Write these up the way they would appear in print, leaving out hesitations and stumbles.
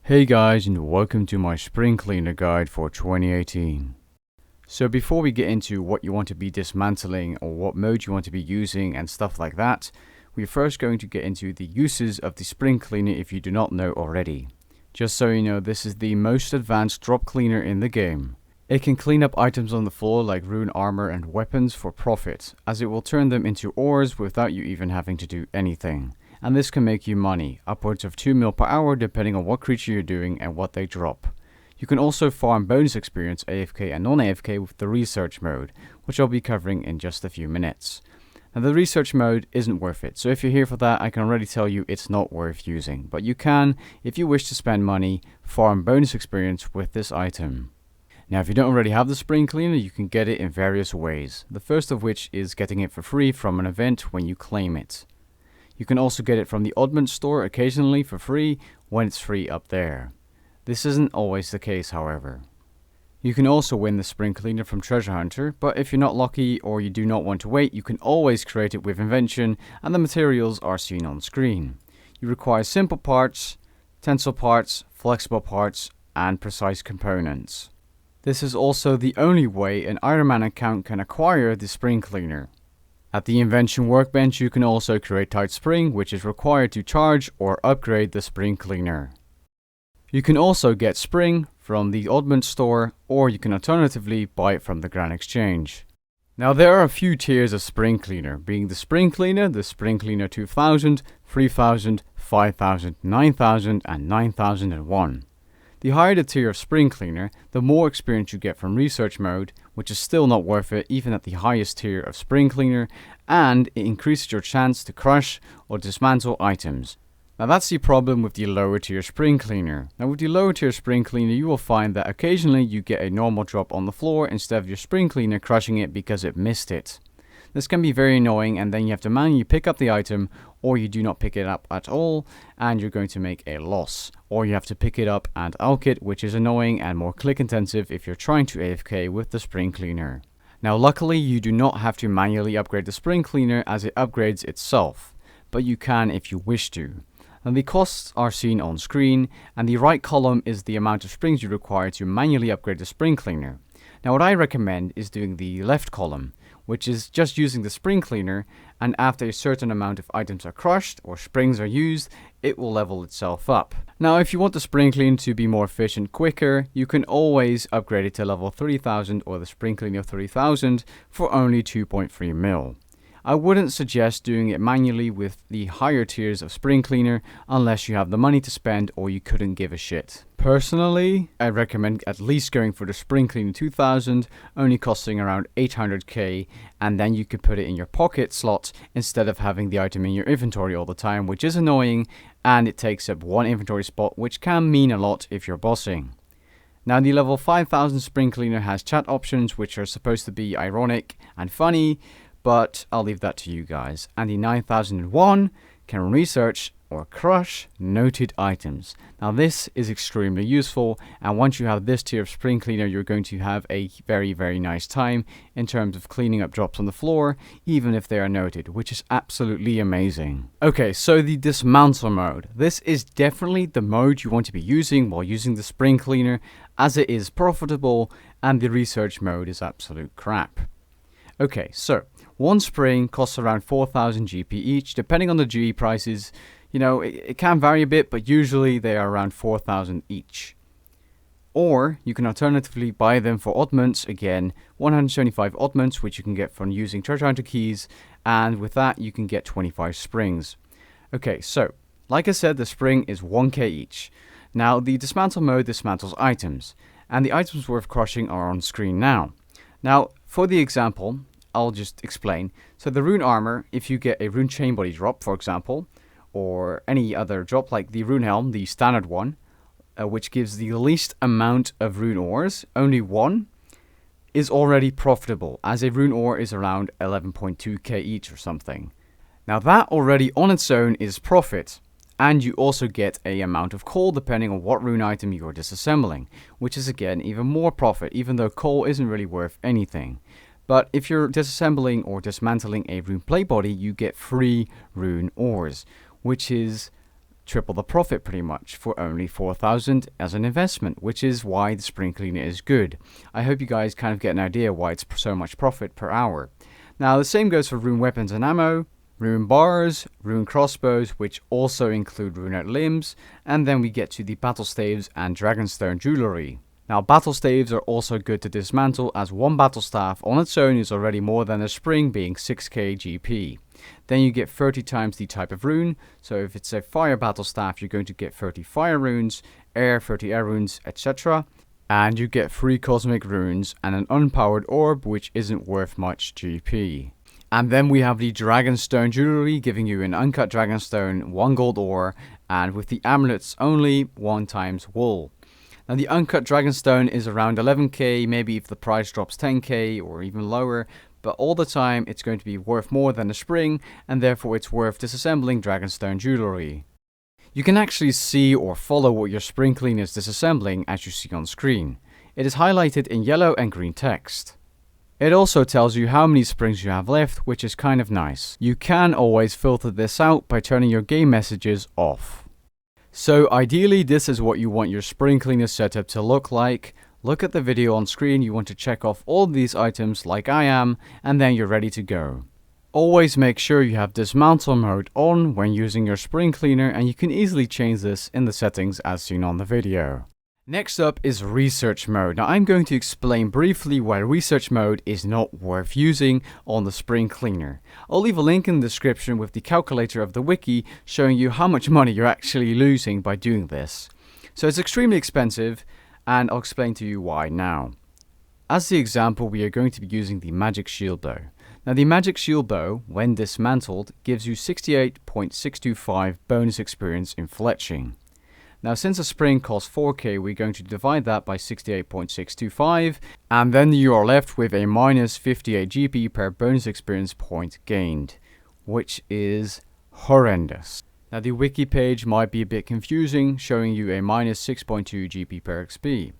Hey guys, and welcome to my spring cleaner guide for 2018. So before we get into what you want to be dismantling or what mode you want to be using and stuff like that, we're first going to get into the uses of the spring cleaner if you do not know already. Just so you know, this is the most advanced drop cleaner in the game. It can clean up items on the floor like rune armor and weapons for profit, as it will turn them into ores without you even having to do anything. And this can make you money, upwards of 2 mil per hour depending on what creature you're doing and what they drop. You can also farm bonus experience AFK and non-AFK with the research mode, which I'll be covering in just a few minutes. Now the research mode isn't worth it, so if you're here for that, I can already tell you it's not worth using. But you can, if you wish to spend money, farm bonus experience with this item. Now if you don't already have the spring cleaner, you can get it in various ways. The first of which is getting it for free from an event when you claim it. You can also get it from the oddment store occasionally for free when it's free up there. This isn't always the case, however. You can also win the spring cleaner from Treasure Hunter, but if you're not lucky or you do not want to wait, you can always create it with invention and the materials are seen on screen. You require simple parts, tensile parts, flexible parts, and precise components. This is also the only way an Iron Man account can acquire the spring cleaner. At the invention workbench you can also create tight spring, which is required to charge or upgrade the spring cleaner. You can also get spring from the oddment store, or you can alternatively buy it from the Grand Exchange. Now there are a few tiers of spring cleaner, being the spring cleaner 2000, 3000, 5000, 9000 and 9001. The higher the tier of spring cleaner, the more experience you get from research mode, which is still not worth it even at the highest tier of spring cleaner, and it increases your chance to crush or dismantle items. Now that's the problem with the lower tier spring cleaner. Now with the lower tier spring cleaner you will find that occasionally you get a normal drop on the floor instead of your spring cleaner crushing it because it missed it. This can be very annoying, and then you have to manually pick up the item, or you do not pick it up at all and you're going to make a loss. Or you have to pick it up and alch it, which is annoying and more click intensive if you're trying to AFK with the spring cleaner. Now luckily you do not have to manually upgrade the spring cleaner as it upgrades itself, but you can if you wish to. And the costs are seen on screen, and the right column is the amount of springs you require to manually upgrade the spring cleaner. Now what I recommend is doing the left column, which is just using the spring cleaner, and after a certain amount of items are crushed or springs are used, it will level itself up. Now if you want the spring cleaner to be more efficient quicker, you can always upgrade it to level 3000 or the spring cleaner 3000 for only 2.3 mil. I wouldn't suggest doing it manually with the higher tiers of spring cleaner unless you have the money to spend or you couldn't give a shit. Personally, I recommend at least going for the spring cleaner 2000, only costing around 800k, and then you could put it in your pocket slot instead of having the item in your inventory all the time, which is annoying, and it takes up one inventory spot, which can mean a lot if you're bossing. Now the level 5000 spring cleaner has chat options which are supposed to be ironic and funny, but I'll leave that to you guys. And the 9001 can research or crush noted items. Now this is extremely useful, and once you have this tier of spring cleaner you're going to have a very nice time in terms of cleaning up drops on the floor, even if they are noted, which is absolutely amazing. Okay, so the dismantle mode. This is definitely the mode you want to be using while using the spring cleaner, as it is profitable, and the research mode is absolute crap. Okay, so one spring costs around 4000 GP each, depending on the GE prices. You know, it can vary a bit, but usually they are around 4000 each. Or you can alternatively buy them for oddments, again 175 oddments, which you can get from using Treasure Hunter keys, and with that you can get 25 springs. Okay, so like I said, the spring is 1k each. Now the dismantle mode dismantles items, and the items worth crushing are on screen now. Now for the example, I'll just explain. So the rune armor, if you get a rune chain body drop, for example, or any other drop like the rune helm, the standard one, which gives the least amount of rune ores, only one, is already profitable, as a rune ore is around 11.2k each or something. Now that already on its own is profit, and you also get a amount of coal depending on what rune item you are disassembling, which is again even more profit, even though coal isn't really worth anything. But if you're disassembling or dismantling a rune plate body, you get free rune ores, which is triple the profit pretty much for only 4,000 as an investment, which is why the spring cleaner is good. I hope you guys kind of get an idea why it's so much profit per hour. Now the same goes for rune weapons and ammo, rune bars, rune crossbows, which also include rune limbs, and then we get to the battle staves and dragonstone jewelry. Now battle staves are also good to dismantle, as one battle staff on its own is already more than a spring, being 6k GP. Then you get 30 times the type of rune, so if it's a fire battle staff you're going to get 30 fire runes, air 30 air runes, etc. And you get 3 cosmic runes and an unpowered orb, which isn't worth much GP. And then we have the dragonstone jewelry, giving you an uncut dragonstone, 1 gold ore, and with the amulets only 1 times wool. Now the uncut dragonstone is around 11k, maybe if the price drops 10k or even lower, but all the time it's going to be worth more than a spring, and therefore it's worth disassembling dragonstone jewelry. You can actually see or follow what your spring cleaner is disassembling as you see on screen. It is highlighted in yellow and green text. It also tells you how many springs you have left, which is kind of nice. You can always filter this out by turning your game messages off. So ideally this is what you want your spring cleaner setup to look like. Look at the video on screen, you want to check off all these items like I am, and then you're ready to go. Always make sure you have dismantle mode on when using your spring cleaner, and you can easily change this in the settings as seen on the video. Next up is research mode. Now I'm going to explain briefly why research mode is not worth using on the spring cleaner. I'll leave a link in the description with the calculator of the wiki showing you how much money you're actually losing by doing this. So it's extremely expensive, and I'll explain to you why now. As the example, we are going to be using the magic shield bow. Now the magic shield bow, when dismantled, gives you 68.625 bonus experience in fletching. Now since a spring costs 4k, we're going to divide that by 68.625, and then you are left with a minus 58 GP per bonus experience point gained, which is horrendous. Now the wiki page might be a bit confusing, showing you a minus 6.2 GP per XP.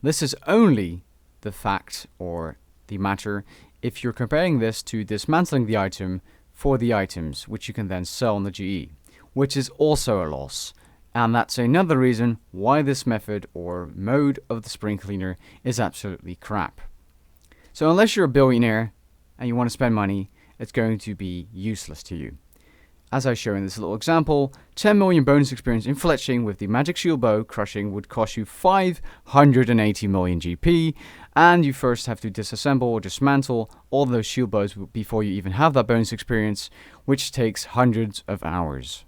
This is only the fact or the matter if you're comparing this to dismantling the item for the items, which you can then sell on the GE, which is also a loss. And that's another reason why this method or mode of the spring cleaner is absolutely crap. So unless you're a billionaire and you want to spend money, it's going to be useless to you. As I show in this little example, 10 million bonus experience in fletching with the magic shield bow crushing would cost you 580 million GP, and you first have to disassemble or dismantle all those shield bows before you even have that bonus experience, which takes hundreds of hours.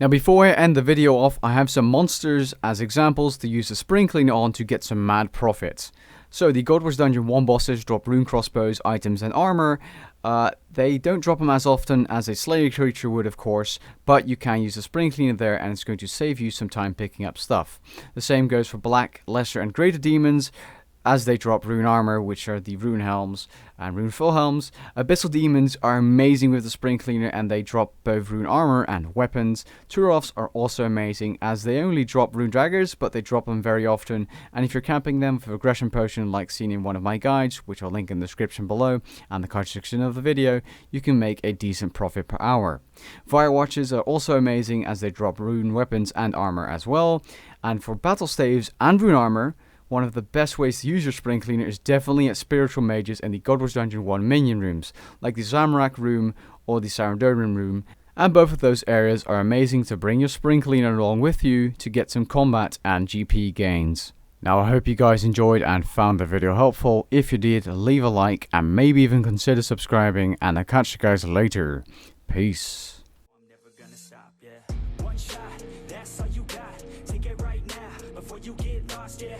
Now before I end the video off, I have some monsters as examples to use the spring cleaner on to get some mad profits. So the Gold Wars Dungeon 1 bosses drop rune crossbows, items and armor. They don't drop them as often as a slayer creature would, of course, but you can use the spring cleaner there and it's going to save you some time picking up stuff. The same goes for black, lesser and greater demons, as they drop rune armor, which are the rune helms and rune full helms. Abyssal demons are amazing with the spring cleaner and they drop both rune armor and weapons. Turoffs are also amazing as they only drop rune daggers, but they drop them very often, and if you're camping them with aggression potion like seen in one of my guides, which I'll link in the description below and the card section of the video, you can make a decent profit per hour. Firewatches are also amazing as they drop rune weapons and armor as well. And for battle staves and rune armor, one of the best ways to use your spring cleaner is definitely at spiritual mages and the God Wars Dungeon 1 minion rooms, like the Zamorak room or the Sarandorian room, and both of those areas are amazing to bring your spring cleaner along with you to get some combat and GP gains. Now I hope you guys enjoyed and found the video helpful. If you did, leave a like and maybe even consider subscribing, and I'll catch you guys later. Peace. I'm never gonna stop, yeah. One shot, that's all you got. Take it right now before you get lost, yeah.